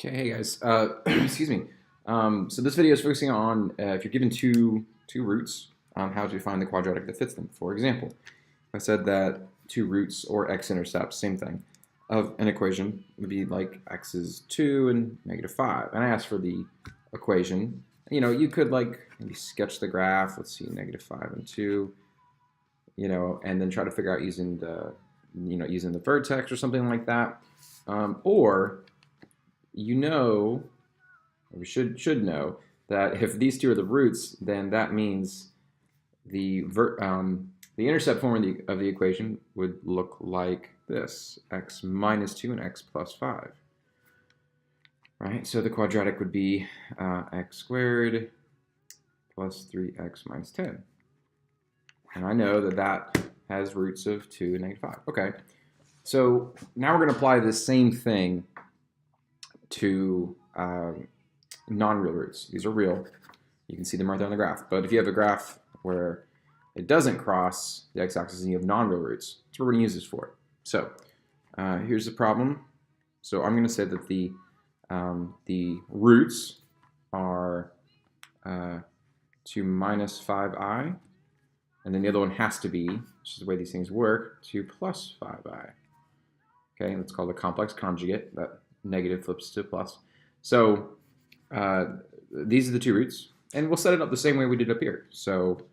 Okay, hey guys. Excuse me. So this video is focusing on if you're given two roots, how to find the quadratic that fits them. For example, I said that two roots or x-intercepts, same thing, of an equation would be like x is 2 and -5. And I asked for the equation. You could like maybe sketch the graph. Let's see, -5 and 2. And then try to figure out using the vertex or something like that, or we should know that if these two are the roots, then that means the intercept form of the equation would look like this: x minus 2 and x plus 5. Right? So the quadratic would be x squared plus 3x minus 10. And I know that that has roots of 2 and -5. Okay. So now we're going to apply this same thing to non-real roots. These are real. You can see them right there on the graph. But if you have a graph where it doesn't cross the x-axis and you have non-real roots, that's what we're going to use this for. So here's the problem. So I'm going to say that the roots are 2 minus 5i, and then the other one has to be, which is the way these things work, 2 plus 5i. Okay, let's call it a complex conjugate. That negative flips to plus. So these are the two roots, and we'll set it up the same way we did up here. So,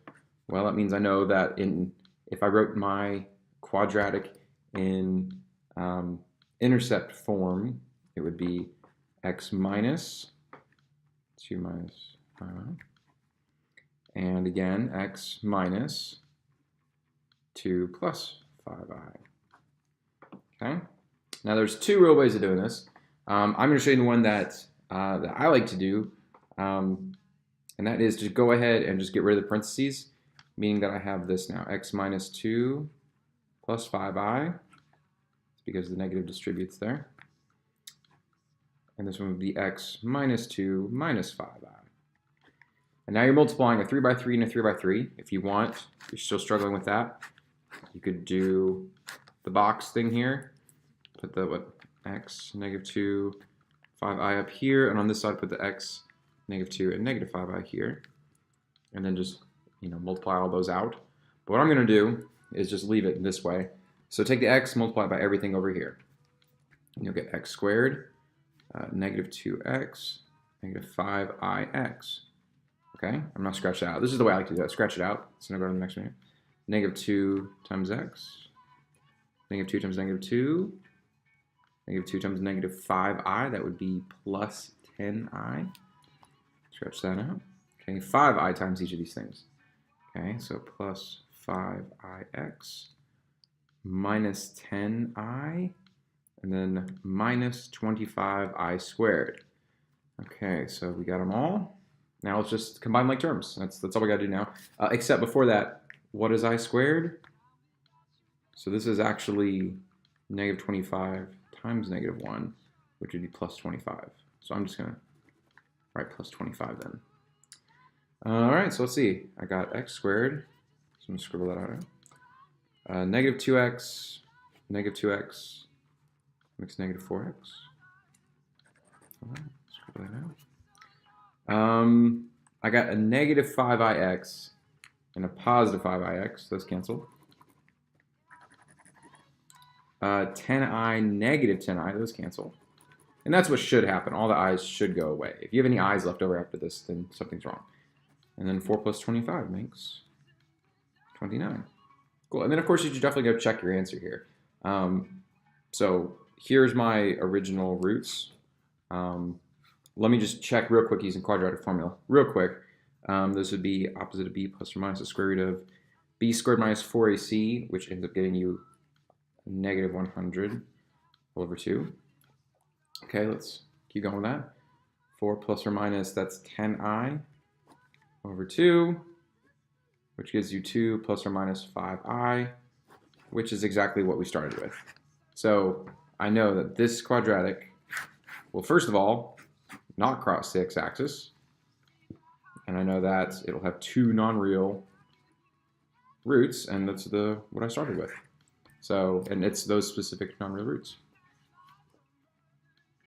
well, that means I know that if I wrote my quadratic in intercept form, it would be x minus 2 minus 5i, and again x minus 2 plus 5i. Okay. Now there's two real ways of doing this. I'm going to show you the one that I like to do, and that is to go ahead and just get rid of the parentheses, meaning that I have this now, x minus 2 plus 5i, because the negative distributes there. And this one would be x minus 2 minus 5i. And now you're multiplying a 3 by 3 and a 3 by 3. If you want, if you're still struggling with that, you could do the box thing here. Put the x negative 2, 5i up here, and on this side put the x negative 2 and negative 5i here, and then just multiply all those out. But what I'm going to do is just leave it this way. So take the x, multiply by everything over here, and you'll get x squared, negative 2x, negative 5ix. Okay, I'm not scratch it out. This is the way I like to do it. Scratch it out. So I'm going to go to the next one here. Negative 2 times x, negative 2 times negative 2. Negative 2 times negative 5i, that would be plus 10i. Scratch that out. Okay, 5i times each of these things. Okay, so plus 5ix minus 10i, and then minus 25i squared. Okay, so we got them all. Now let's just combine like terms. That's all we got to do now. Except before that, what is I squared? So this is actually negative 25 times negative 1, which would be plus 25. So I'm just going to write plus 25 then. All right, so let's see. I got x squared. So I'm going to scribble that out. Negative 2x, makes negative 4x. All right, scribble that out. I got a negative 5ix and a positive 5ix. Those cancel. 10i, negative 10i, those cancel. And that's what should happen. All the i's should go away. If you have any i's left over after this, then something's wrong. And then 4 plus 25 makes 29. Cool. And then, of course, you should definitely go check your answer here. So here's my original roots. Let me just check real quick using quadratic formula. Real quick. This would be opposite of b plus or minus the square root of b squared minus 4ac, which ends up getting you negative 100 all over 2. Okay, let's keep going with that. 4 plus or minus, that's 10i over 2, which gives you 2 plus or minus 5i, which is exactly what we started with. So I know that this quadratic will, first of all, not cross the x-axis, and I know that it'll have two non-real roots, and that's what I started with. So, and it's those specific non-real roots.